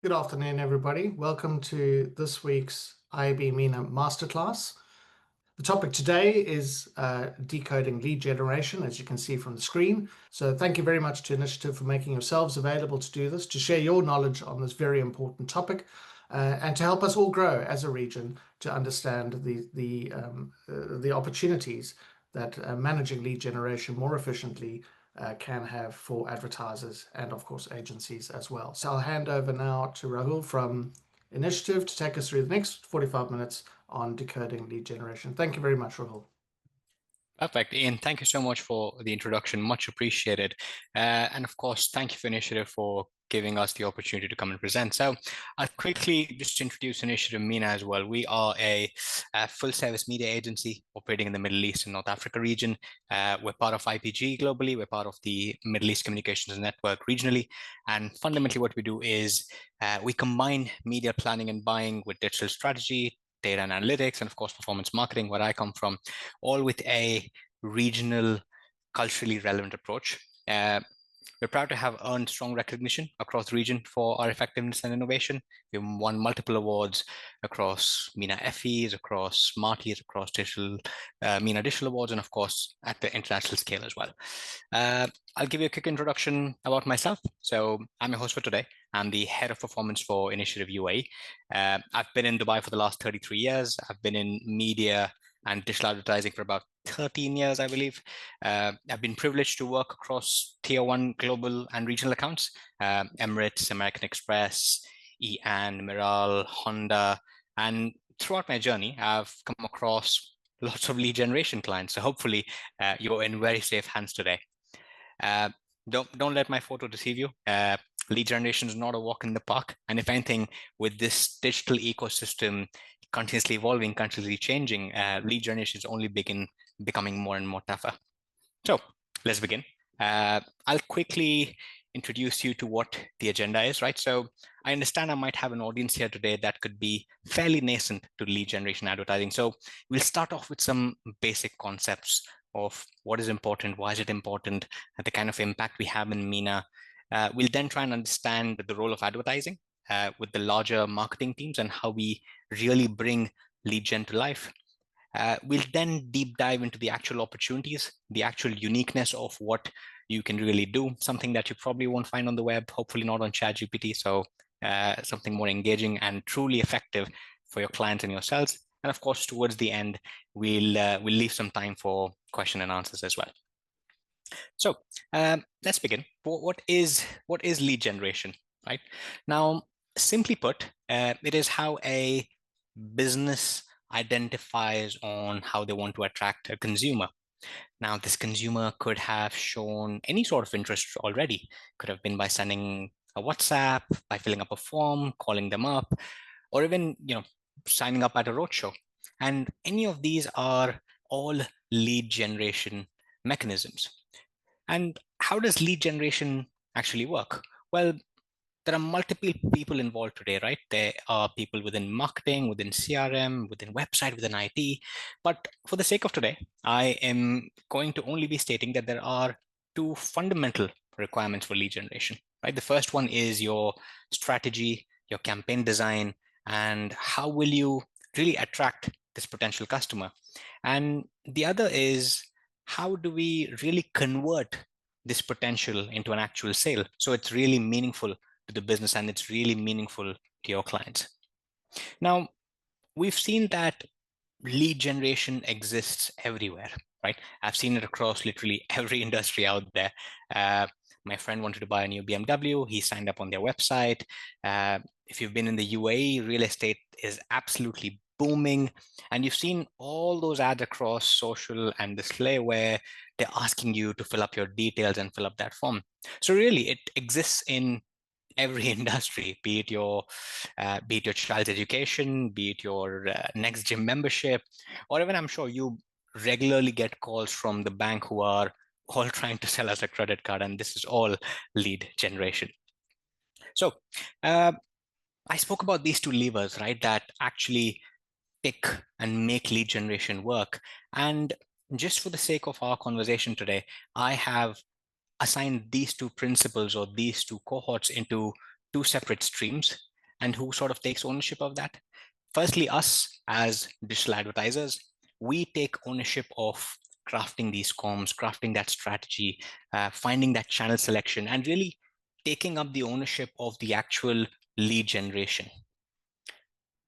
Good afternoon, everybody. Welcome to this week's IAB MENA Masterclass. The topic today is decoding lead generation, as you can see from the screen. So thank you very much to Initiative for making yourselves available to do this, to share your knowledge on this very important topic, and to help us all grow as a region to understand the opportunities that managing lead generation more efficiently can have for advertisers and, of course, agencies as well. So I'll hand over now to Rahul from Initiative to take us through the next 45 minutes on decoding lead generation. Thank you very much, Rahul. Perfect. Ian, thank you so much for the introduction. Much appreciated. And of course, thank you for Initiative for giving us the opportunity to come and present. So I'll quickly just introduce Initiative MENA as well. We are a full service media agency operating in the Middle East and North Africa region. We're part of IPG globally. We're part of the Middle East Communications Network regionally. And fundamentally what we do is we combine media planning and buying with digital strategy, data and analytics, and of course, performance marketing, where I come from, all with a regional, culturally relevant approach. We're proud to have earned strong recognition across the region for our effectiveness and innovation. We've won multiple awards across MENA FEs, across Smartleys, across digital MENA Digital Awards, and of course at the international scale as well. I'll give you a quick introduction about myself. So I'm your host for today. I'm the head of performance for Initiative UAE. I've been in Dubai for the last 33 years. I've been in media and digital advertising for about 13 years, I believe. I've been privileged to work across tier one global and regional accounts, Emirates, American Express, EAN, Miral, Honda. And throughout my journey, I've come across lots of lead generation clients. So hopefully you're in very safe hands today. Don't let my photo deceive you. Lead generation is not a walk in the park. And if anything, with this digital ecosystem continuously evolving, continuously changing, lead generation is only becoming more and more tougher. So let's begin. I'll quickly introduce you to what the agenda is, right? So I understand I might have an audience here today that could be fairly nascent to lead generation advertising. So we'll start off with some basic concepts of what is important, why is it important, the kind of impact we have in MENA. We'll then try and understand the role of advertising with the larger marketing teams and how we really bring lead gen to life. We'll then deep dive into the actual opportunities, the actual uniqueness of what you can really do, something that you probably won't find on the web, hopefully not on ChatGPT. So something more engaging and truly effective for your clients and yourselves. And of course, towards the end, we'll leave some time for question and answers as well. So let's begin. What is lead generation, right? Now, simply put, it is how a business identifies on how they want to attract a consumer. Now, this consumer could have shown any sort of interest already. Could have been by sending a WhatsApp, by filling up a form, calling them up, or even signing up at a roadshow. And any of these are all lead generation mechanisms. And how does lead generation actually work? Well, there are multiple people involved today, right? There are people within marketing, within CRM, within website, within IT. But for the sake of today, I am going to only be stating that there are two fundamental requirements for lead generation, right? The first one is your strategy, your campaign design, and how will you really attract this potential customer? And the other is, how do we really convert this potential into an actual sale so it's really meaningful to the business and it's really meaningful to your clients? Now, we've seen that lead generation exists everywhere, right? I've seen it across literally every industry out there. My friend wanted to buy a new BMW. He signed up on their website. If you've been in the UAE, real estate is absolutely booming. And you've seen all those ads across social and display where they're asking you to fill up your details and fill up that form. So really, it exists in every industry, be it your child's education, be it your next gym membership, or even I'm sure you regularly get calls from the bank who are all trying to sell us a credit card, and this is all lead generation. So I spoke about these two levers, right, that actually pick and make lead generation work. And just for the sake of our conversation today, I have assigned these two principles or these two cohorts into two separate streams. And who sort of takes ownership of that? Firstly, us as digital advertisers, we take ownership of crafting these comms, crafting that strategy, finding that channel selection, and really taking up the ownership of the actual lead generation.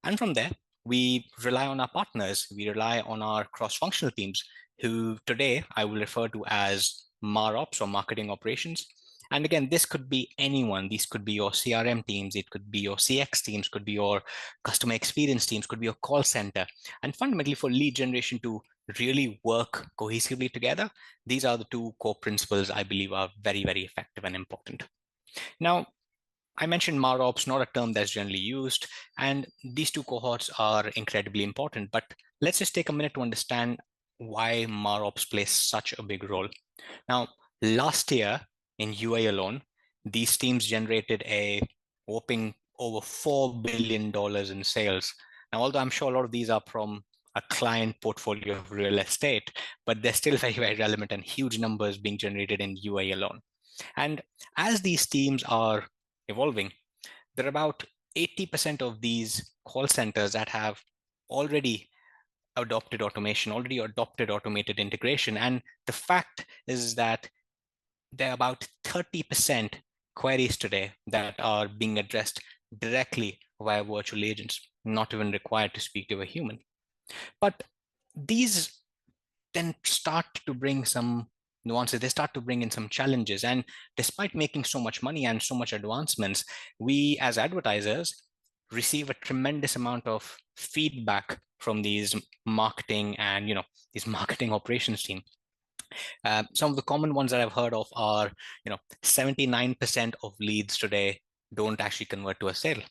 And from there, we rely on our partners. We rely on our cross-functional teams, who today I will refer to as MarOps or marketing operations. And again, this could be anyone. These could be your CRM teams. It could be your CX teams, could be your customer experience teams, could be your call center. And fundamentally, for lead generation to really work cohesively together, these are the two core principles I believe are very, very effective and important. Now, I mentioned MarOps, not a term that's generally used, and these two cohorts are incredibly important, but let's just take a minute to understand why MarOps plays such a big role. Now, last year in UA alone, these teams generated a whopping over $4 billion in sales. Now, although I'm sure a lot of these are from a client portfolio of real estate, but they're still very, very relevant and huge numbers being generated in UA alone. And as these teams are evolving, there are about 80% of these call centers that have already adopted automation, already adopted automated integration. And the fact is that there are about 30% queries today that are being addressed directly via virtual agents, not even required to speak to a human. But these then start to bring some nuances. They start to bring in some challenges. And despite making so much money and so much advancements, we as advertisers receive a tremendous amount of feedback from these marketing and these marketing operations team. Some of the common ones that I've heard of are 79% of leads today don't actually convert to a sale.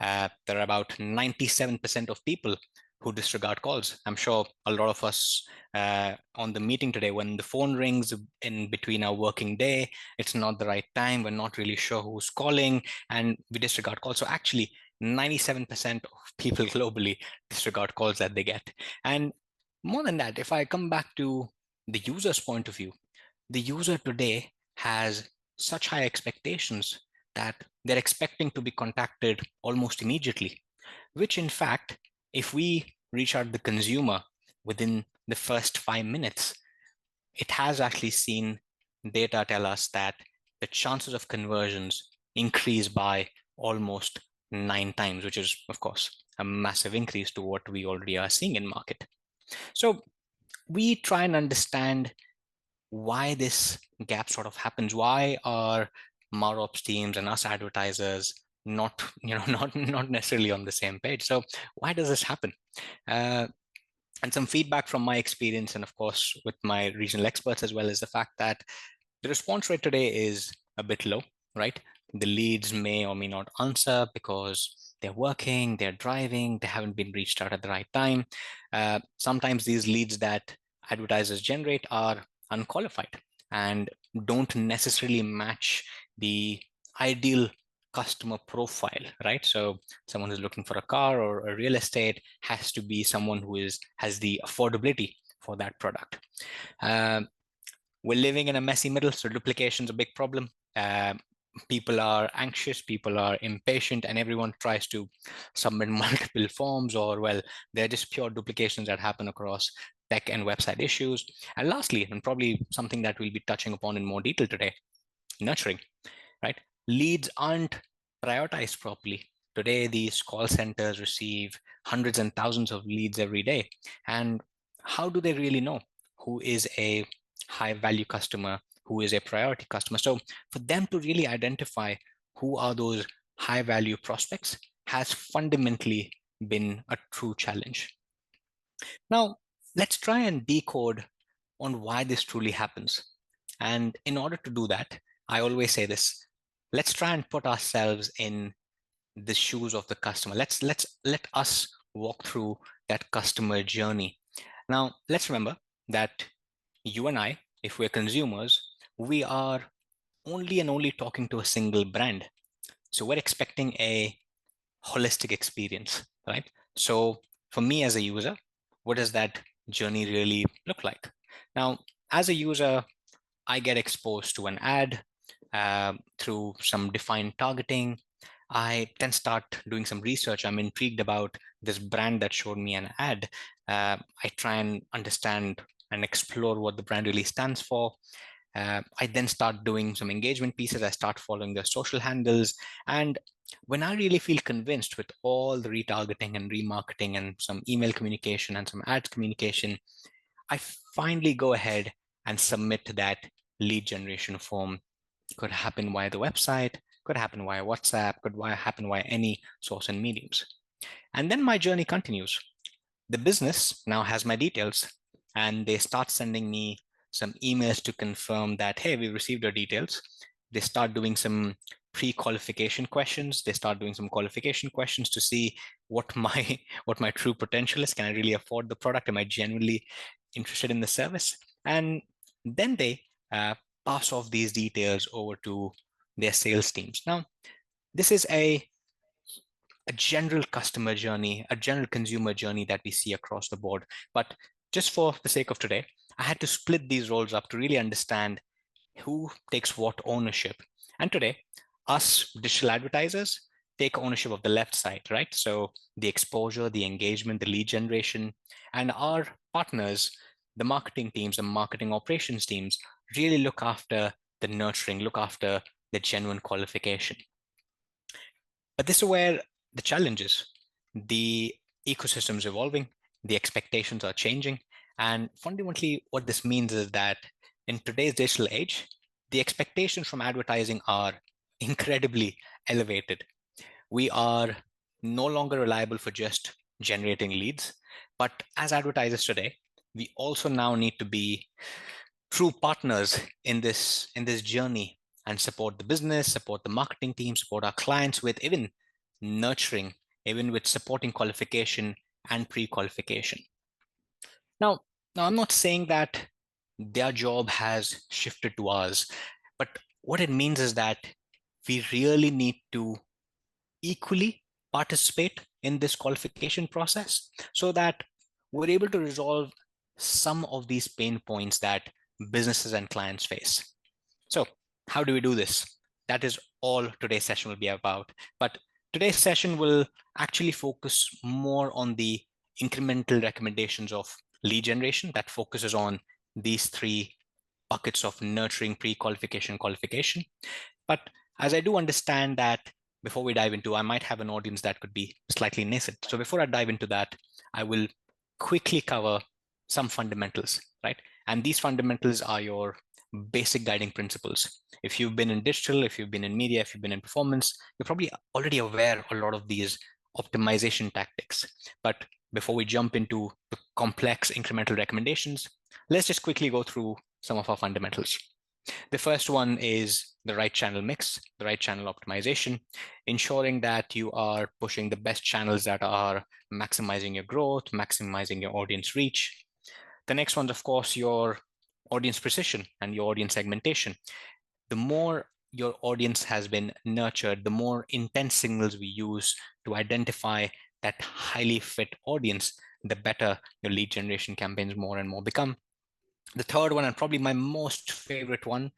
There are about 97% of people who disregard calls. I'm sure a lot of us on the meeting today, when the phone rings in between our working day, it's not the right time, we're not really sure who's calling, and we disregard calls. So actually, 97% of people globally disregard calls that they get. And more than that, if I come back to the user's point of view, the user today has such high expectations that they're expecting to be contacted almost immediately, which in fact, if we reach out the consumer within the first 5 minutes, it has actually seen data tell us that the chances of conversions increase by almost 9 times, which is, of course, a massive increase to what we already are seeing in market. So we try and understand why this gap sort of happens. Why are MarOps teams and us advertisers not necessarily on the same page? So why does this happen? And some feedback from my experience, and of course with my regional experts as well, is the fact that the response rate today is a bit low, right? The leads may or may not answer because they're working, they're driving, they haven't been reached out at the right time. Sometimes these leads that advertisers generate are unqualified and don't necessarily match the ideal customer profile, right? So someone who's looking for a car or a real estate has to be someone who has the affordability for that product. We're living in a messy middle, so duplication is a big problem. People are anxious, people are impatient, and everyone tries to submit multiple forms, or well, they're just pure duplications that happen across tech and website issues. And lastly, and probably something that we'll be touching upon in more detail today, nurturing, right? Leads aren't prioritized properly. Today, these call centers receive hundreds and thousands of leads every day. And how do they really know who is a high value customer, who is a priority customer? So for them to really identify who are those high value prospects has fundamentally been a true challenge. Now, let's try and decode on why this truly happens. And in order to do that, I always say this: let's try and put ourselves in the shoes of the customer. Let us walk through that customer journey. Now, let's remember that you and I, if we're consumers, we are only and only talking to a single brand. So we're expecting a holistic experience, right? So for me as a user, what does that journey really look like? Now, as a user, I get exposed to an ad through some defined targeting. I then start doing some research. I'm intrigued about this brand that showed me an ad. I try and understand and explore what the brand really stands for. I then start doing some engagement pieces. I start following their social handles. And when I really feel convinced with all the retargeting and remarketing and some email communication and some ads communication, I finally go ahead and submit that lead generation form. Could happen via the website, could happen via WhatsApp, could happen via any source and mediums. And then my journey continues. The business now has my details, and they start sending me some emails to confirm that, hey, we received your details. They start doing some pre-qualification questions. They start doing some qualification questions to see what my what my true potential is. Can I really afford the product? Am I genuinely interested in the service? And then they pass off these details over to their sales teams. Now, this is a general customer journey, a general consumer journey that we see across the board. But just for the sake of today, I had to split these roles up to really understand who takes what ownership. And today, us digital advertisers take ownership of the left side, right? So the exposure, the engagement, the lead generation, and our partners, the marketing teams, the marketing operations teams, really look after the nurturing, look after the genuine qualification. But this is where the challenge is. The ecosystem is evolving, the expectations are changing. And fundamentally, what this means is that in today's digital age, the expectations from advertising are incredibly elevated. We are no longer reliable for just generating leads, but as advertisers today, we also now need to be true partners in this journey and support the business, support the marketing team, support our clients with even nurturing, even with supporting qualification and pre-qualification. Now, I'm not saying that their job has shifted to ours, but what it means is that we really need to equally participate in this qualification process so that we're able to resolve some of these pain points that businesses and clients face. So how do we do this? That is all today's session will be about. But today's session will actually focus more on the incremental recommendations of lead generation that focuses on these three buckets of nurturing, pre-qualification, qualification. But as I do understand that before we dive into, I might have an audience that could be slightly nascent. So before I dive into that, I will quickly cover some fundamentals, right? And these fundamentals are your basic guiding principles. If you've been in digital, if you've been in media, if you've been in performance, you're probably already aware of a lot of these optimization tactics. But before we jump into the complex incremental recommendations, let's just quickly go through some of our fundamentals. The first one is the right channel mix, the right channel optimization, ensuring that you are pushing the best channels that are maximizing your growth, maximizing your audience reach. The next one's, of course, your audience precision and your audience segmentation. The more your audience has been nurtured, the more intense signals we use to identify that highly fit audience, the better your lead generation campaigns more and more become. The third one, and probably my most favorite one,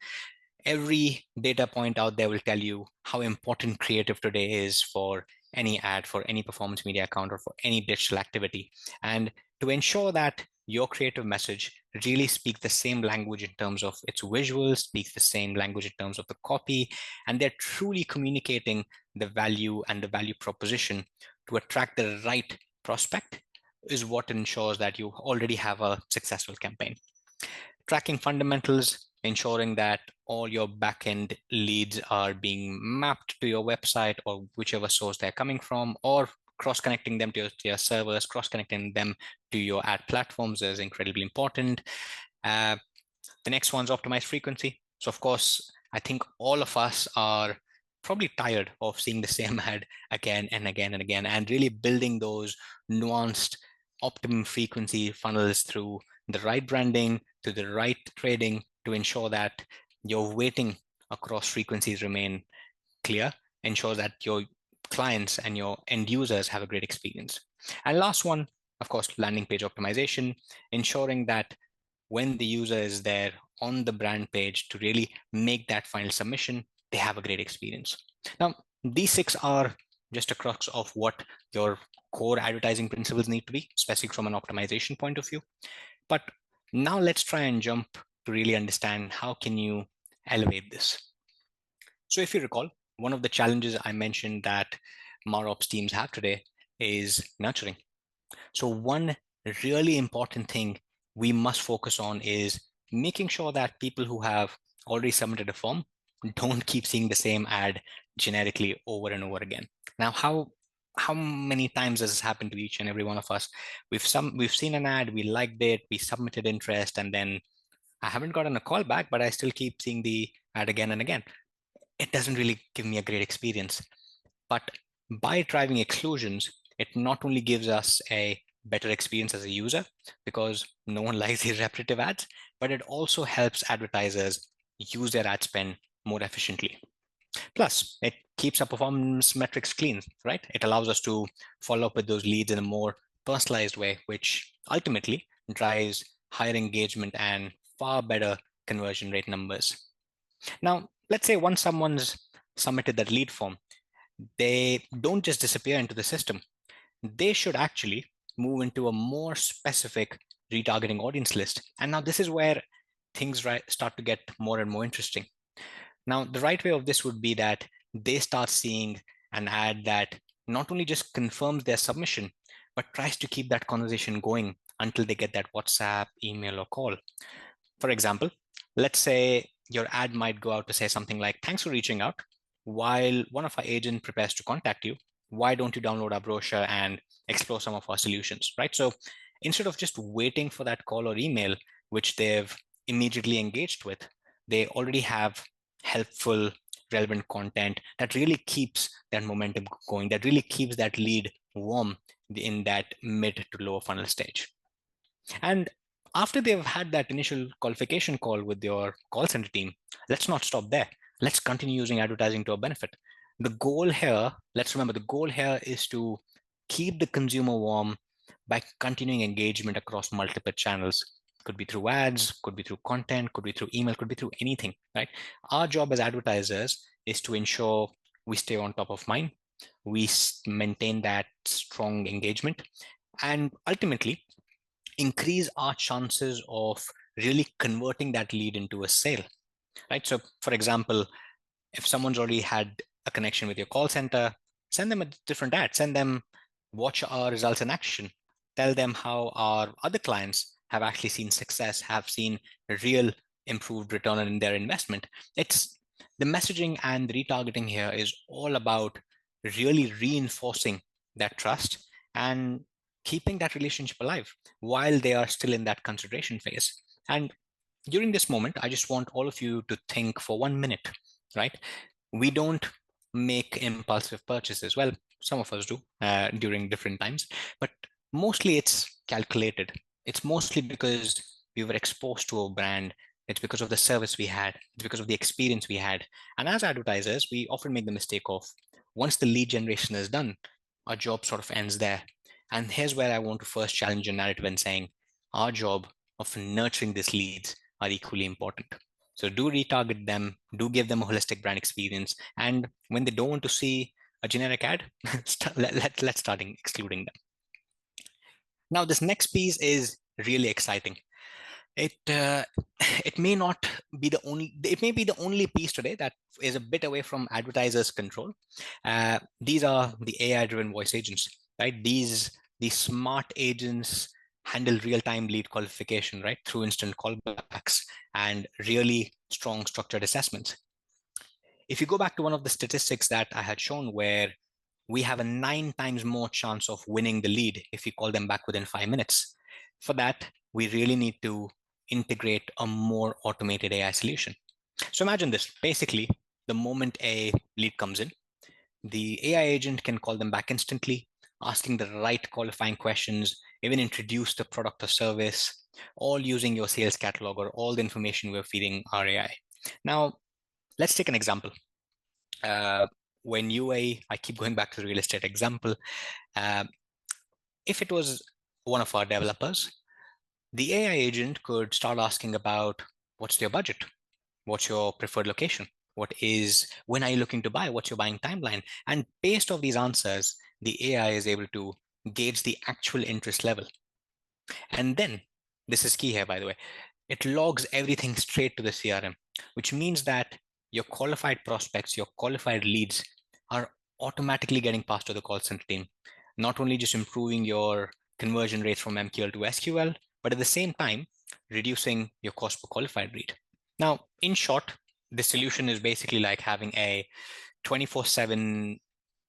every data point out there will tell you how important creative today is for any ad, for any performance media account, or for any digital activity. And to ensure that your creative message really speaks the same language in terms of its visuals, speaks the same language in terms of the copy, and they're truly communicating the value and the value proposition to attract the right prospect is what ensures that you already have a successful campaign. Tracking fundamentals, ensuring that all your backend leads are being mapped to your website or whichever source they're coming from, or cross-connecting them to your servers, cross-connecting them to your ad platforms is incredibly important. The next one's optimized frequency. So of course, I think all of us are probably tired of seeing the same ad again and again and again, and really building those nuanced optimum frequency funnels through the right branding, to the right trading, to ensure that your weighting across frequencies remain clear, ensure that your clients and your end users have a great experience. And last one, of course, landing page optimization, ensuring that when the user is there on the brand page to really make that final submission, they have a great experience. Now, These 6 are just a crux of what your core advertising principles need to be, especially from an optimization point of view. But now let's try and jump to really understand how can you elevate this. So if you recall, one of the challenges I mentioned that MarOps teams have today is nurturing. So one really important thing we must focus on is making sure that people who have already submitted a form don't keep seeing the same ad generically over and over again. Now, how many times has this happened to each and every one of us? We've seen an ad, we liked it, we submitted interest, and then I haven't gotten a call back, but I still keep seeing the ad again and again. It doesn't really give me a great experience. But by driving exclusions, it not only gives us a better experience as a user because no one likes these repetitive ads, but it also helps advertisers use their ad spend more efficiently. Plus, it keeps our performance metrics clean, right? It allows us to follow up with those leads in a more personalized way, which ultimately drives higher engagement and far better conversion rate numbers. Now, let's say once someone's submitted that lead form, they don't just disappear into the system. They should actually move into a more specific retargeting audience list. And now this is where things start to get more and more interesting. Now, the right way of this would be that they start seeing an ad that not only just confirms their submission, but tries to keep that conversation going until they get that WhatsApp, email, or call. For example, let's say your ad might go out to say something like, thanks for reaching out. While one of our agents prepares to contact you, why don't you download our brochure and explore some of our solutions, right? So instead of just waiting for that call or email, which they've immediately engaged with, they already have helpful, relevant content that really keeps that momentum going, that really keeps that lead warm in that mid to lower funnel stage. And after they've had that initial qualification call with your call center team, let's not stop there. Let's continue using advertising to our benefit. The goal here, let's remember, the goal here is to keep the consumer warm by continuing engagement across multiple channels. Could be through ads, could be through content, could be through email, could be through anything, right? Our job as advertisers is to ensure we stay on top of mind, we maintain that strong engagement, and ultimately increase our chances of really converting that lead into a sale, right? So for example, if someone's already had a connection with your call center, send them a different ad, send them watch our results in action, tell them how our other clients have actually seen success, have seen a real improved return on their investment. It's the messaging and the retargeting here is all about really reinforcing that trust and keeping that relationship alive while they are still in that consideration phase. And during this moment, I just want all of you to think for 1 minute, right? We don't make impulsive purchases. Well, some of us do during different times, but mostly it's calculated. It's mostly because we were exposed to a brand. It's because of the service we had. It's because of the experience we had. And as advertisers, we often make the mistake of once the lead generation is done, our job sort of ends there. And here's where I want to first challenge your narrative and saying our job of nurturing these leads are equally important. So do retarget them, do give them a holistic brand experience. And when they don't want to see a generic ad, let's start excluding them. Now, this next piece is really exciting. It it may not be the only, it may be the only piece today that is a bit away from advertisers' control. These are the AI-driven voice agents, right? These smart agents handle real-time lead qualification, right, through instant callbacks and really strong structured assessments. If you go back to one of the statistics that I had shown where we have a 9 times more chance of winning the lead if we call them back within 5 minutes. For that, we really need to integrate a more automated AI solution. So imagine this. Basically, the moment a lead comes in, the AI agent can call them back instantly, asking the right qualifying questions, even introduce the product or service, all using your sales catalog or all the information we're feeding our AI. Now, let's take an example. When I keep going back to the real estate example, if it was one of our developers, the AI agent could start asking about what's your budget? What's your preferred location? when are you looking to buy? What's your buying timeline? And based off these answers, the AI is able to gauge the actual interest level. And then, this is key here, by the way, it logs everything straight to the CRM, which means that your qualified prospects, your qualified leads are automatically getting passed to the call center team, not only just improving your conversion rates from MQL to SQL, but at the same time, reducing your cost per qualified lead. Now, in short, the solution is basically like having a 24/7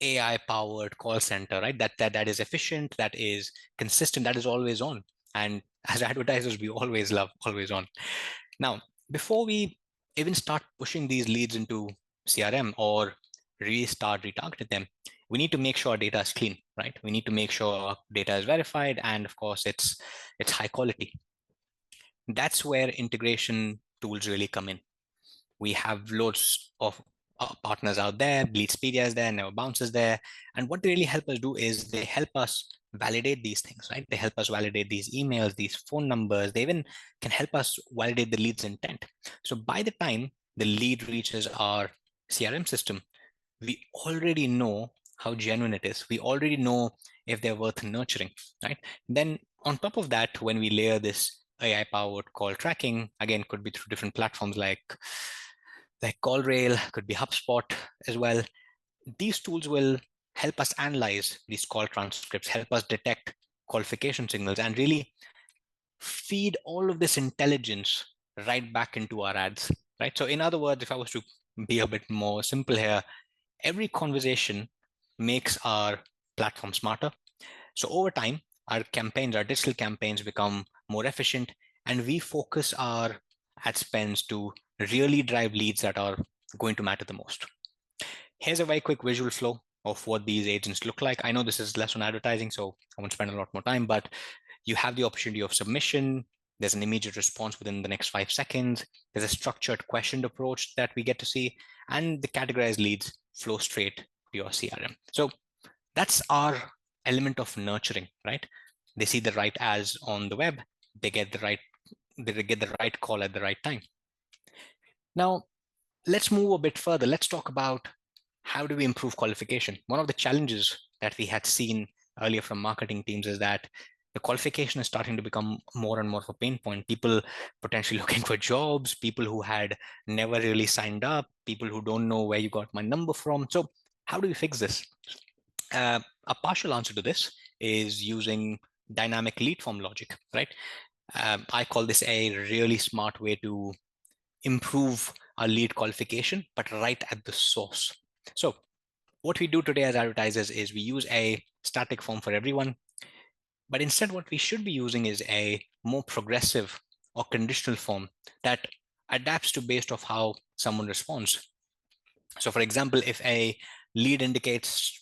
AI powered call center, right? That is efficient, that is consistent, that is always on. And as advertisers, we always love always on. Now, before we even start pushing these leads into CRM or really start retargeting them, we need to make sure our data is clean, right? We need to make sure our data is verified, and of course, it's high quality. That's where integration tools really come in. We have loads of partners out there, Bleedspedia is there, Never Bounce is there. And what they really help us do is they help us validate these things, right? They help us validate these emails, these phone numbers. They even can help us validate the lead's intent. So by the time the lead reaches our CRM system, we already know how genuine it is. We already know if they're worth nurturing, right? Then on top of that, when we layer this AI-powered call tracking, again, could be through different platforms like CallRail, could be HubSpot as well. These tools will help us analyze these call transcripts, help us detect qualification signals, and really feed all of this intelligence right back into our ads, right? So in other words, if I was to be a bit more simple here, every conversation makes our platform smarter. So over time, our campaigns, our digital campaigns become more efficient, and we focus our ad spends to really drive leads that are going to matter the most. Here's a very quick visual flow of what these agents look like. I know this is less on advertising, so I won't spend a lot more time, but you have the opportunity of submission. There's an immediate response within the next 5 seconds. There's a structured questioned approach that we get to see, and the categorized leads flow straight to your CRM. So that's our element of nurturing, right? They see the right ads on the web, they get the right call at the right time. Now, let's move a bit further. Let's talk about how do we improve qualification. One of the challenges that we had seen earlier from marketing teams is that the qualification is starting to become more and more of a pain point. People potentially looking for jobs, people who had never really signed up, people who don't know where you got my number from. So how do we fix this? A partial answer to this is using dynamic lead form logic, right? I call this a really smart way to improve our lead qualification, but right at the source. So what we do today as advertisers is we use a static form for everyone, but instead what we should be using is a more progressive or conditional form that adapts to based off how someone responds. So for example, if a lead indicates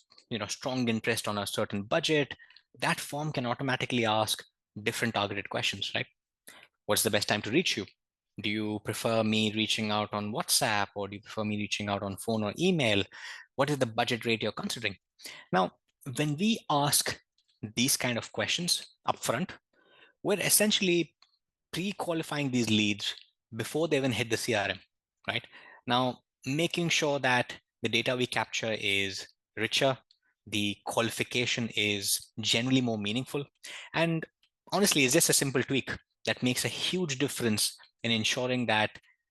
strong interest on a certain budget, that form can automatically ask different targeted questions, right? What's the best time to reach you? Do you prefer me reaching out on WhatsApp, or do you prefer me reaching out on phone or email? What is the budget rate you're considering? Now, when we ask these kind of questions upfront, we're essentially pre-qualifying these leads before they even hit the CRM, right? Now, making sure that the data we capture is richer, the qualification is generally more meaningful. And honestly, it's just a simple tweak that makes a huge difference in ensuring that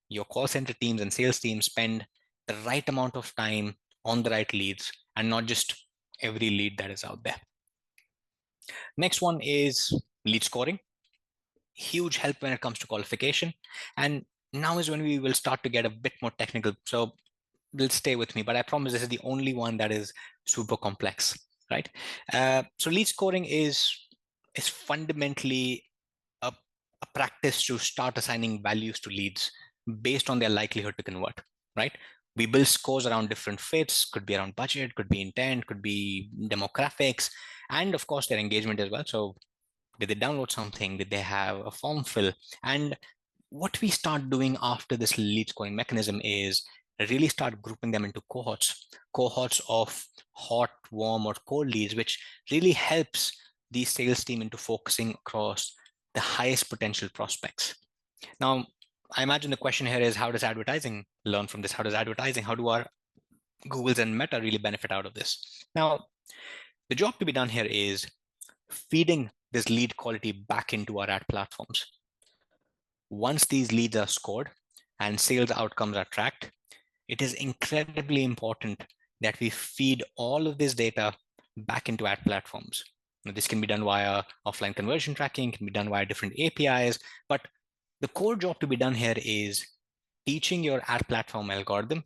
your call center teams and sales teams spend the right amount of time on the right leads and not just every lead that is out there. Next one is lead scoring. Huge help when it comes to qualification. And now is when we will start to get a bit more technical. So will stay with me, but I promise this is the only one that is super complex, right? So lead scoring is fundamentally a practice to start assigning values to leads based on their likelihood to convert, right? We build scores around different fits, could be around budget, could be intent, could be demographics, and of course their engagement as well. So did they download something? Did they have a form fill? And what we start doing after this lead scoring mechanism is really start grouping them into cohorts of hot, warm, or cold leads, which really helps the sales team into focusing across the highest potential prospects. Now, I imagine the question here is, how does advertising learn from this? How do our Googles and Meta really benefit out of this? Now, the job to be done here is feeding this lead quality back into our ad platforms. Once these leads are scored and sales outcomes are tracked, it is incredibly important that we feed all of this data back into ad platforms. Now, this can be done via offline conversion tracking, can be done via different APIs, but the core job to be done here is teaching your ad platform algorithm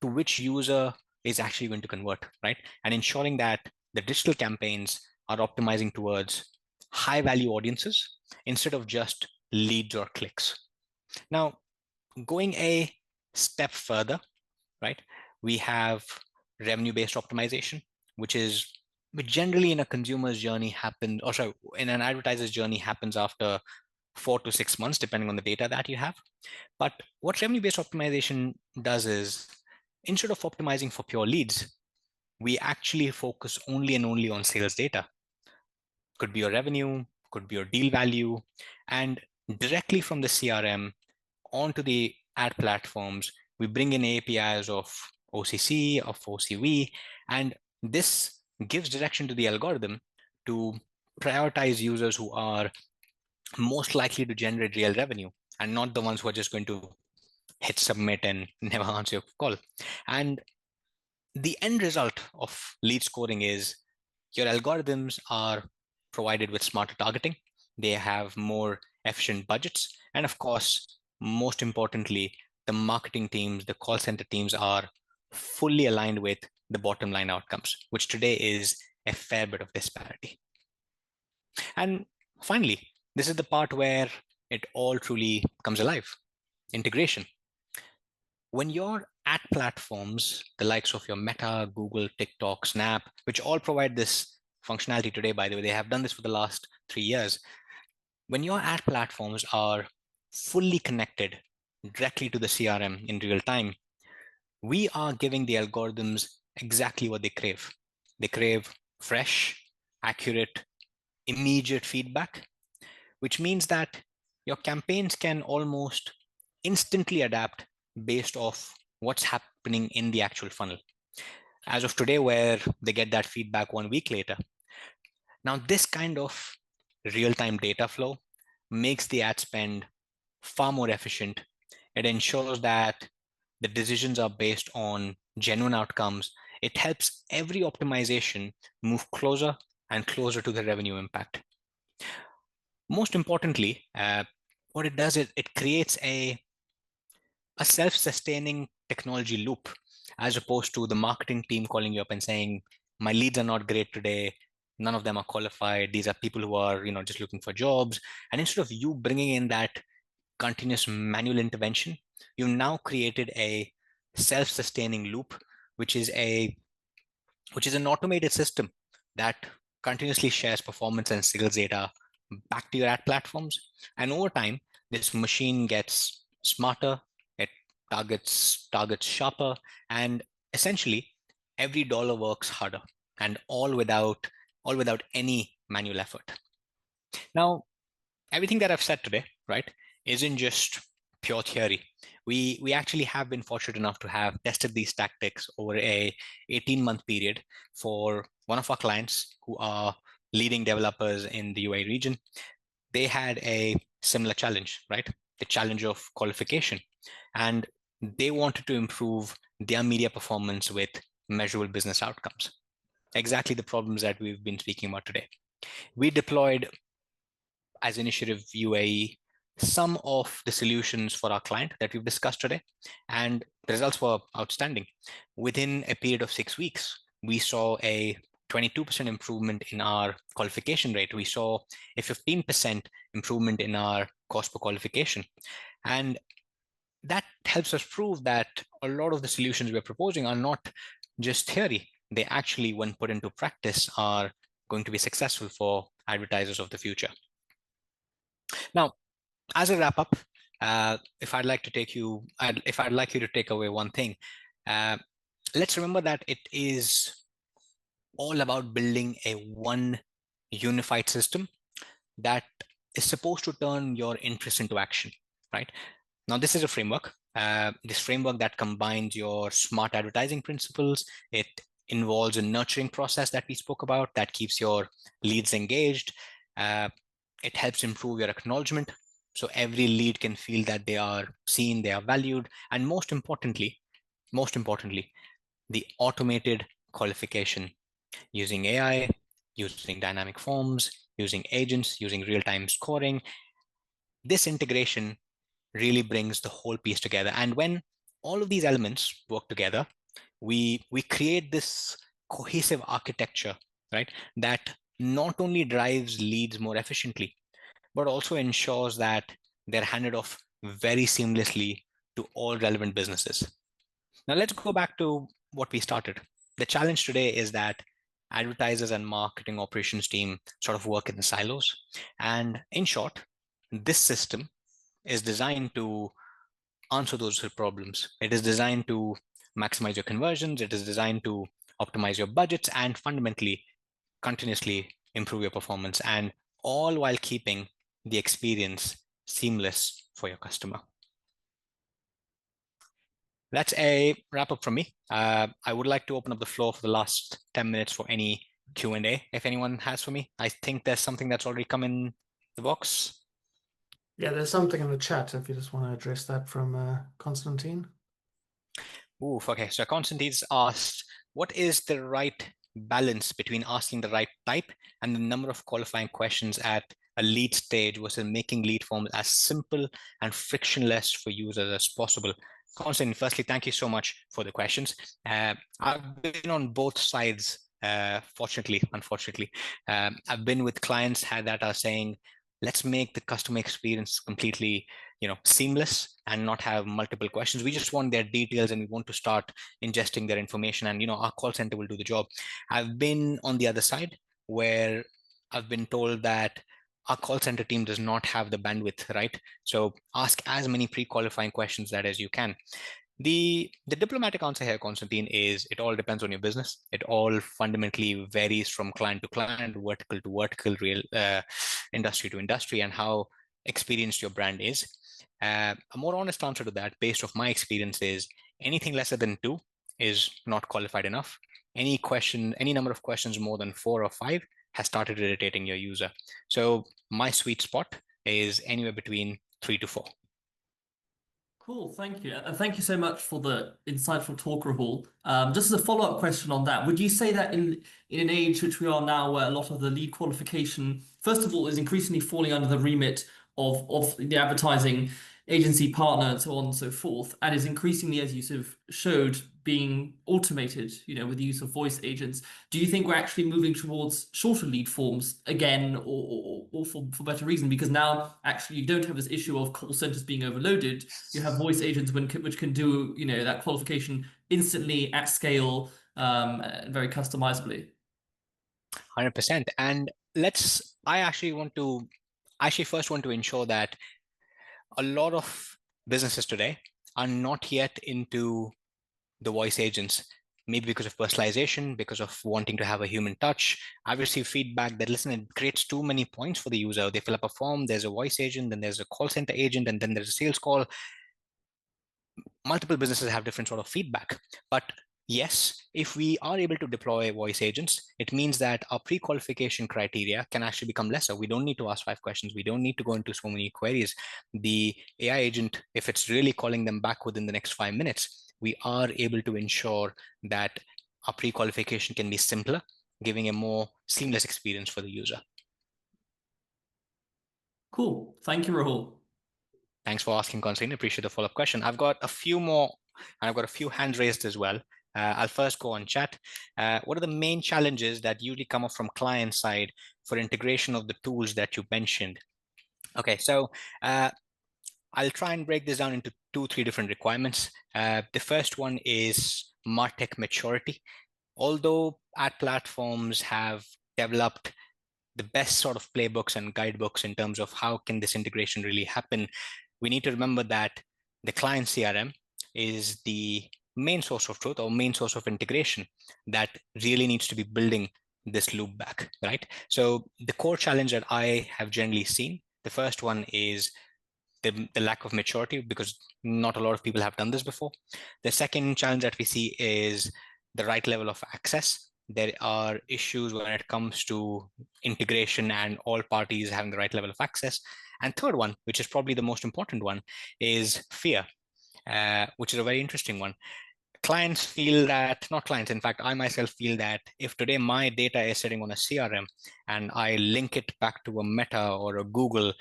to which user is actually going to convert, right? And ensuring that the digital campaigns are optimizing towards high value audiences instead of just leads or clicks. Now, going a step further, right? We have revenue-based optimization, which generally in a consumer's journey happens, or sorry, in an advertiser's journey happens after 4 to 6 months, depending on the data that you have. But what revenue-based optimization does is, instead of optimizing for pure leads, we actually focus only and only on sales data. Could be your revenue, could be your deal value, and directly from the CRM onto the ad platforms, we bring in APIs of OCC, of OCV, and this gives direction to the algorithm to prioritize users who are most likely to generate real revenue and not the ones who are just going to hit submit and never answer your call. And the end result of lead scoring is your algorithms are provided with smarter targeting. They have more efficient budgets. And of course, most importantly, the marketing teams, the call center teams are fully aligned with the bottom line outcomes, which today is a fair bit of disparity. And finally, this is the part where it all truly comes alive: integration. When your ad platforms, the likes of your Meta, Google, TikTok, Snap, which all provide this functionality today, by the way, they have done this for the last 3 years. When your ad platforms are fully connected directly to the CRM in real time, we are giving the algorithms exactly what they crave. They crave fresh, accurate, immediate feedback, which means that your campaigns can almost instantly adapt based off what's happening in the actual funnel. As of today, where they get that feedback 1 week later. Now, this kind of real-time data flow makes the ad spend far more efficient. It ensures that the decisions are based on genuine outcomes. It helps every optimization move closer and closer to the revenue impact. Most importantly, what it does is it creates a self-sustaining technology loop, as opposed to the marketing team calling you up and saying, my leads are not great today, none of them are qualified, these are people who are just looking for jobs. And instead of you bringing in that continuous manual intervention, you've now created a self-sustaining loop, which is an automated system that continuously shares performance and sales data back to your ad platforms. And over time, this machine gets smarter, it targets sharper, and essentially every dollar works harder, and all without any manual effort. Now, everything that I've said today, right, isn't just pure theory. We actually have been fortunate enough to have tested these tactics over a 18-month period for one of our clients who are leading developers in the UAE region. They had a similar challenge, right? The challenge of qualification. And they wanted to improve their media performance with measurable business outcomes. Exactly the problems that we've been speaking about today. We deployed, as Initiative UAE, some of the solutions for our client that we've discussed today, and the results were outstanding. Within a period of 6 weeks, we saw a 22% improvement in our qualification rate. We saw a 15% improvement in our cost per qualification. And that helps us prove that a lot of the solutions we're proposing are not just theory. They actually, when put into practice, are going to be successful for advertisers of the future. Now, as a wrap up, if I'd like you to take away one thing, let's remember that it is all about building a one unified system that is supposed to turn your interest into action, right? Now, this is a framework. This framework that combines your smart advertising principles. It involves a nurturing process that we spoke about that keeps your leads engaged. It helps improve your acknowledgement. So every lead can feel that they are seen, they are valued. And most importantly, the automated qualification using AI, using dynamic forms, using agents, using real-time scoring. This integration really brings the whole piece together. And when all of these elements work together, we create this cohesive architecture, right? That not only drives leads more efficiently, but also ensures that they're handed off very seamlessly to all relevant businesses. Now let's go back to what we started. The challenge today is that advertisers and marketing operations team sort of work in the silos. And in short, this system is designed to answer those problems. It is designed to maximize your conversions. It is designed to optimize your budgets and fundamentally continuously improve your performance, and all while keeping the experience seamless for your customer. That's a wrap up from me. I would like to open up the floor for the last 10 minutes for any Q&A if anyone has for me. I think there's something that's already come in the box. Yeah, there's something in the chat if you just want to address that from Constantine. Oof, okay. So Constantine's asked, what is the right balance between asking the right type and the number of qualifying questions at a lead stage versus making lead forms as simple and frictionless for users as possible? Constantine, firstly, thank you so much for the questions. I've been on both sides, fortunately, unfortunately. I've been with clients that are saying, let's make the customer experience completely seamless and not have multiple questions. We just want their details and we want to start ingesting their information, and our call center will do the job. I've been on the other side where I've been told that our call center team does not have the bandwidth, right? So ask as many pre-qualifying questions that as you can. The diplomatic answer here, Constantine, is it all depends on your business. It all fundamentally varies from client to client, vertical to vertical, real industry to industry, and how experienced your brand is. A more honest answer to that, based off my experience, is anything lesser than 2 is not qualified enough. Any number of questions more than 4 or 5 has started irritating your user. So my sweet spot is anywhere between 3 to 4. Cool, thank you. And thank you so much for the insightful talk, Rahul. Just as a follow-up question on that, would you say that in an age which we are now, where a lot of the lead qualification, first of all, is increasingly falling under the remit of the advertising agency partner and so on and so forth, and is increasingly, as you sort of showed, being automated, with the use of voice agents, do you think we're actually moving towards shorter lead forms again, or for better reason? Because now actually you don't have this issue of call centers being overloaded. You have voice agents which can do that qualification instantly at scale, very customizably. 100%. And I actually first want to ensure that a lot of businesses today are not yet into the voice agents, maybe because of personalization, because of wanting to have a human touch. I've received feedback that, listen, it creates too many points for the user. They fill up a form, there's a voice agent, then there's a call center agent, and then there's a sales call. Multiple businesses have different sort of feedback. But yes, if we are able to deploy voice agents, it means that our pre-qualification criteria can actually become lesser. We don't need to ask 5 questions. We don't need to go into so many queries. The AI agent, if it's really calling them back within the next 5 minutes, we are able to ensure that our pre-qualification can be simpler, giving a more seamless experience for the user. Cool. Thank you, Rahul. Thanks for asking, Constantine. Appreciate the follow-up question. I've got a few more, and I've got a few hands raised as well. I'll first go on chat. What are the main challenges that usually come up from client side for integration of the tools that you mentioned? Okay, so I'll try and break this down into 2-3 different requirements. The first one is MarTech maturity. Although ad platforms have developed the best sort of playbooks and guidebooks in terms of how can this integration really happen, we need to remember that the client CRM is the main source of truth or main source of integration that really needs to be building this loop back, right? So the core challenge that I have generally seen, the first one is the lack of maturity, because not a lot of people have done this before. The second challenge that we see is the right level of access. There are issues when it comes to integration and all parties having the right level of access. And third one, which is probably the most important one, is fear, which is a very interesting one. Clients feel that, not clients, in fact, I myself feel that if today my data is sitting on a CRM and I link it back to a Meta or a Google,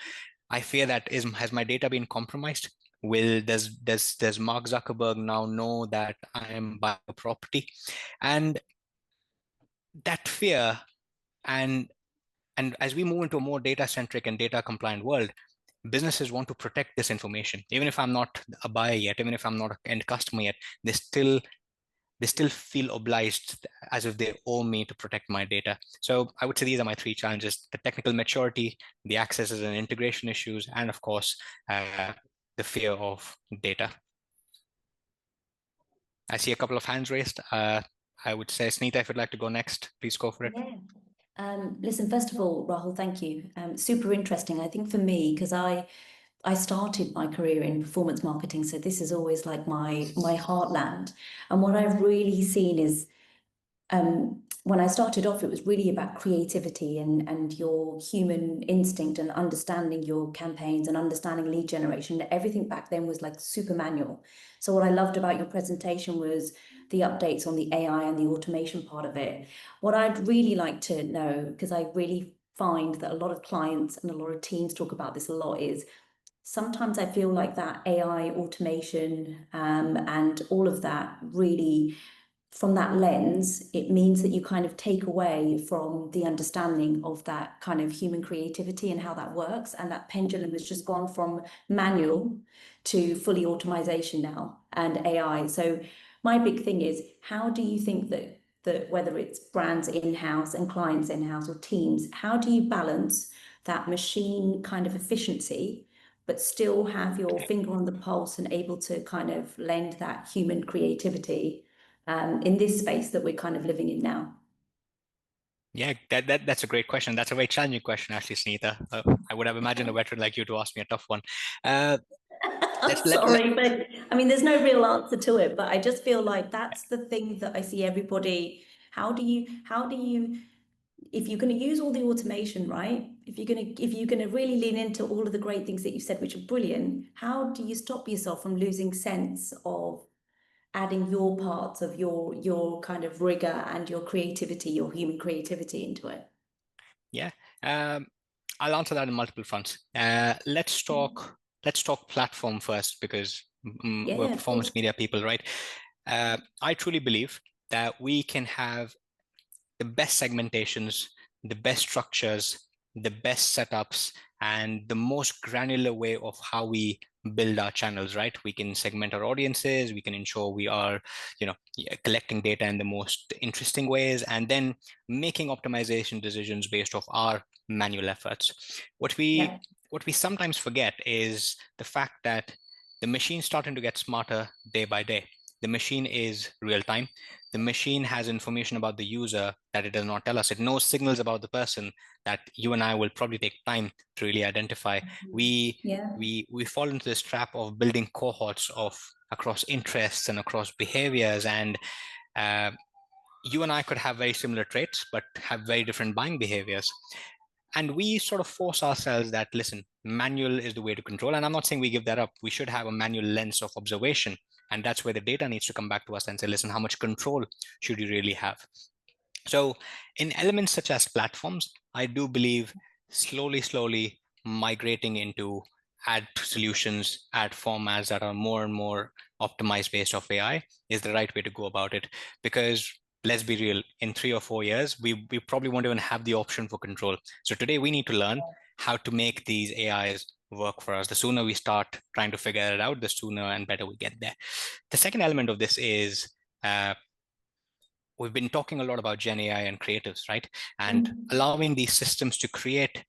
I fear that has my data been compromised? Does Mark Zuckerberg now know that I am buying a property? And that fear, and as we move into a more data-centric and data-compliant world, businesses want to protect this information. Even if I'm not a buyer yet, even if I'm not an end customer yet, they still feel obliged as if they owe me to protect my data. So I would say these are my three challenges: the technical maturity, the accesses and integration issues, and of course, the fear of data. I see a couple of hands raised. I would say, Snita, if you'd like to go next, please go for it. Yeah. Listen, first of all, Rahul, thank you. Super interesting. I think for me, because I started my career in performance marketing, so this is always like my heartland. And what I've really seen is when I started off, it was really about creativity and your human instinct and understanding your campaigns and understanding lead generation. Everything back then was like super manual. So what I loved about your presentation was the updates on the AI and the automation part of it. What I'd really like to know, because I really find that a lot of clients and a lot of teams talk about this a lot, is sometimes I feel like that AI automation and all of that really, from that lens, it means that you kind of take away from the understanding of that kind of human creativity and how that works. And that pendulum has just gone from manual to fully automation now and AI. So my big thing is, how do you think that whether it's brands in-house and clients in-house or teams, how do you balance that machine kind of efficiency, but still have your finger on the pulse and able to kind of lend that human creativity in this space that we're kind of living in now? Yeah, that's a great question. That's a very challenging question, actually, Snita. I would have imagined a veteran like you to ask me a tough one. Sorry, but I mean, there's no real answer to it, but I just feel like that's the thing that I see everybody. How do you, if you're going to use all the automation, right? If you're going to really lean into all of the great things that you said, which are brilliant, how do you stop yourself from losing sense of adding your parts of your kind of rigor and your creativity, your human creativity into it? Yeah, I'll answer that on multiple fronts. Let's talk platform first, because we're performance media people, right? I truly believe that we can have the best segmentations, the best structures, the best setups, and the most granular way of how we build our channels, right? We can segment our audiences, we can ensure we are, collecting data in the most interesting ways, and then making optimization decisions based off our manual efforts. What we sometimes forget is the fact that the machine's starting to get smarter day by day. The machine is real time. The machine has information about the user that it does not tell us. It knows signals about the person that you and I will probably take time to really identify. We fall into this trap of building cohorts across interests and across behaviors, and you and I could have very similar traits, but have very different buying behaviors. And we sort of force ourselves that, listen, manual is the way to control. And I'm not saying we give that up. We should have a manual lens of observation. And that's where the data needs to come back to us and say, listen, how much control should you really have? So in elements such as platforms, I do believe slowly migrating into ad solutions, ad formats that are more and more optimized based off AI is the right way to go about it. Because let's be real, in 3 or 4 years, we probably won't even have the option for control. So today we need to learn how to make these AIs work for us. The sooner we start trying to figure it out, the sooner and better we get there. The second element of this is we've been talking a lot about Gen AI and creatives, right? And allowing these systems to create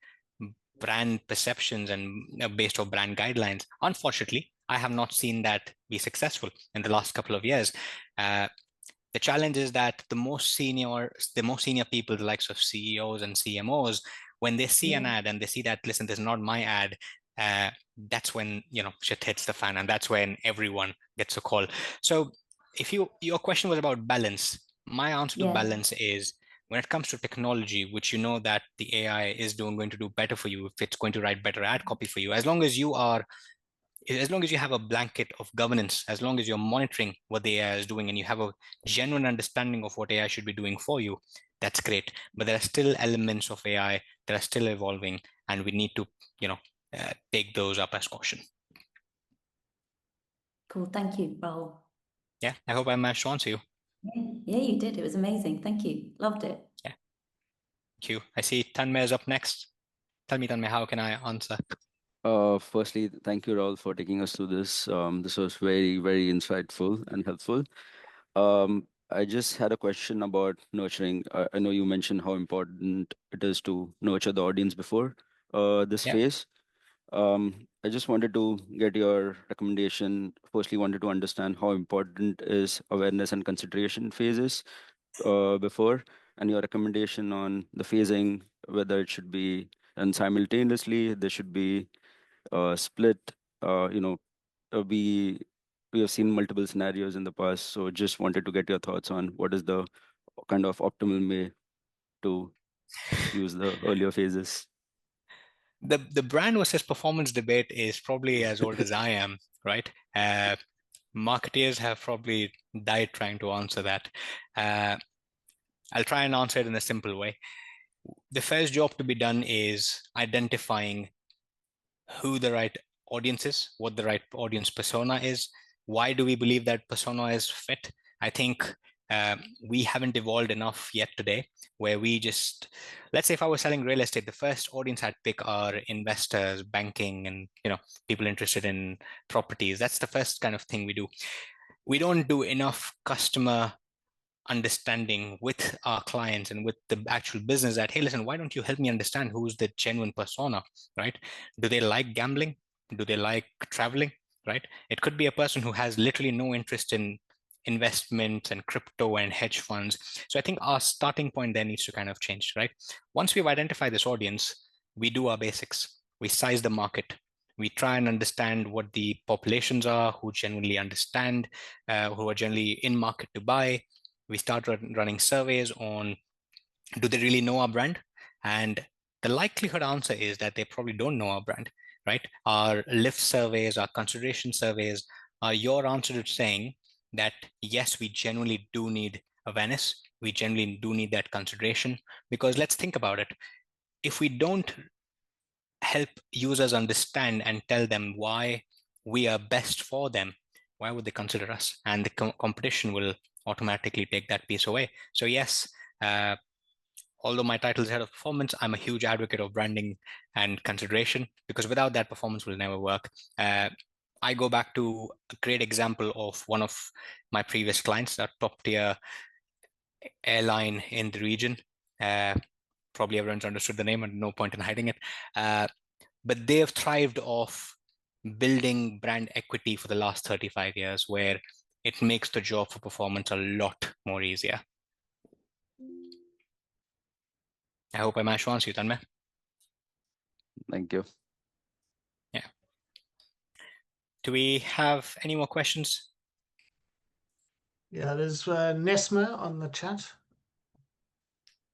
brand perceptions and based on brand guidelines. Unfortunately, I have not seen that be successful in the last couple of years. The challenge is that the most senior people, the likes of CEOs and CMOs, when they see an ad and they see that, listen, this is not my ad, that's when shit hits the fan, and that's when everyone gets a call. So if your question was about balance, my answer to Yeah. balance is, when it comes to technology, which that the AI is going to do better for you, if it's going to write better ad copy for you, as long as you have a blanket of governance, as long as you're monitoring what the AI is doing and you have a genuine understanding of what AI should be doing for you, that's great. But there are still elements of AI that are still evolving, and we need to, take those up as caution. Cool. Thank you, Rahul. Yeah, I hope I managed to answer you. Yeah, you did. It was amazing. Thank you. Loved it. Yeah. Thank you. I see Tanmay is up next. Tell me, Tanmay, how can I answer? Firstly, thank you, Raul, for taking us through this. This was very, very insightful and helpful. I just had a question about nurturing. I know you mentioned how important it is to nurture the audience before this Yeah. phase. I just wanted to get your recommendation. Firstly, wanted to understand how important is awareness and consideration phases before, and your recommendation on the phasing, whether it should be done simultaneously, there should be split. Uh, you know, we have seen multiple scenarios in the past, so just wanted to get your thoughts on what is the kind of optimal way to use the earlier phases. The brand versus performance debate is probably as old as I am, right? Marketeers have probably died trying to answer that. I'll try and answer it in a simple way. The first job to be done is identifying who the right audience is, what the right audience persona is. Why do we believe that persona is fit? I think we haven't evolved enough yet today, where we just, let's say if I was selling real estate, the first audience I'd pick are investors, banking, and people interested in properties. That's the first kind of thing we do. We don't do enough customer understanding with our clients and with the actual business that, hey, listen, why don't you help me understand who's the genuine persona, right? Do they like gambling? Do they like traveling, right? It could be a person who has literally no interest in investment and crypto and hedge funds. So I think our starting point there needs to kind of change, right? Once we've identified this audience, we do our basics. We size the market. We try and understand what the populations are, who genuinely understand, who are generally in market to buy. We start running surveys on, do they really know our brand? And the likelihood answer is that they probably don't know our brand, right? Our lift surveys, our consideration surveys are your answer to saying that, yes, we genuinely do need awareness. We genuinely do need that consideration, because let's think about it. If we don't help users understand and tell them why we are best for them, why would they consider us? And the competition will automatically take that piece away. So yes, although my title is head of performance, I'm a huge advocate of branding and consideration, because without that, performance will never work. I go back to a great example of one of my previous clients, a top tier airline in the region. Probably everyone's understood the name and no point in hiding it. But they have thrived off building brand equity for the last 35 years, where it makes the job for performance a lot more easier. I hope I managed to answer you, Tanmay. Thank you. Yeah. Do we have any more questions? Yeah, there's Nesma on the chat.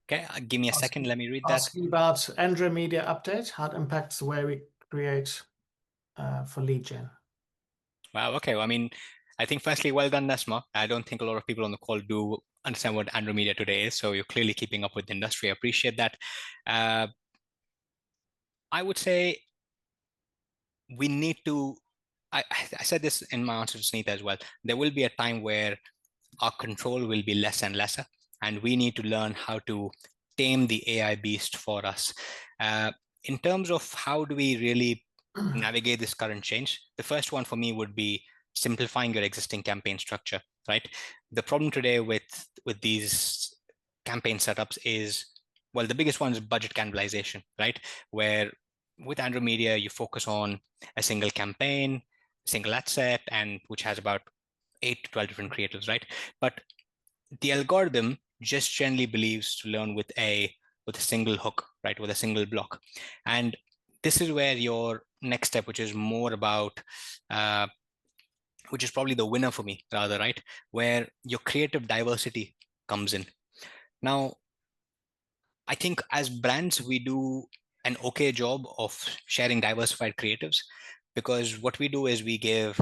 Okay, give me a second. Let me read that. Asking about Android Media Update, how it impacts the way we create for lead gen. Wow, okay. Well, I mean, I think firstly, well done, Nesma. I don't think a lot of people on the call do understand what Android Media today is, so you're clearly keeping up with the industry. I appreciate that. I would say we need to, I said this in my answer to Sunita as well, there will be a time where our control will be less and lesser, and we need to learn how to tame the AI beast for us. In terms of how do we really navigate this current change, the first one for me would be simplifying your existing campaign structure, right? The problem today with these campaign setups is, well, the biggest one is budget cannibalization, right? Where with Android Media, you focus on a single campaign, single ad set, and which has about 8 to 12 different creatives, right? But the algorithm just generally believes to learn with a single hook, right? With a single block. And this is where your next step, which is more about, which is probably the winner for me rather, right? Where your creative diversity comes in. Now, I think as brands, we do an okay job of sharing diversified creatives, because what we do is we give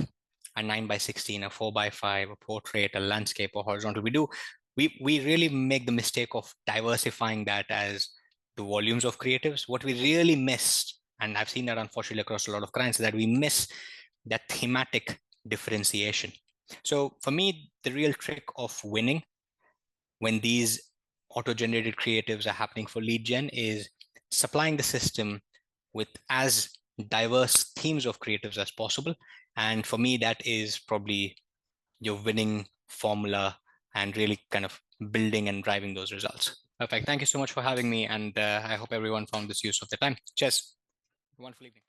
a 9:16, a 4:5, a portrait, a landscape, or horizontal. We really make the mistake of diversifying that as the volumes of creatives. What we really miss, and I've seen that unfortunately across a lot of clients, is that we miss that thematic differentiation. So for me, the real trick of winning when these auto-generated creatives are happening for lead gen is supplying the system with as diverse themes of creatives as possible. And for me, that is probably your winning formula and really kind of building and driving those results. Perfect. Thank you so much for having me. And I hope everyone found this use of their time. Cheers. Wonderful evening.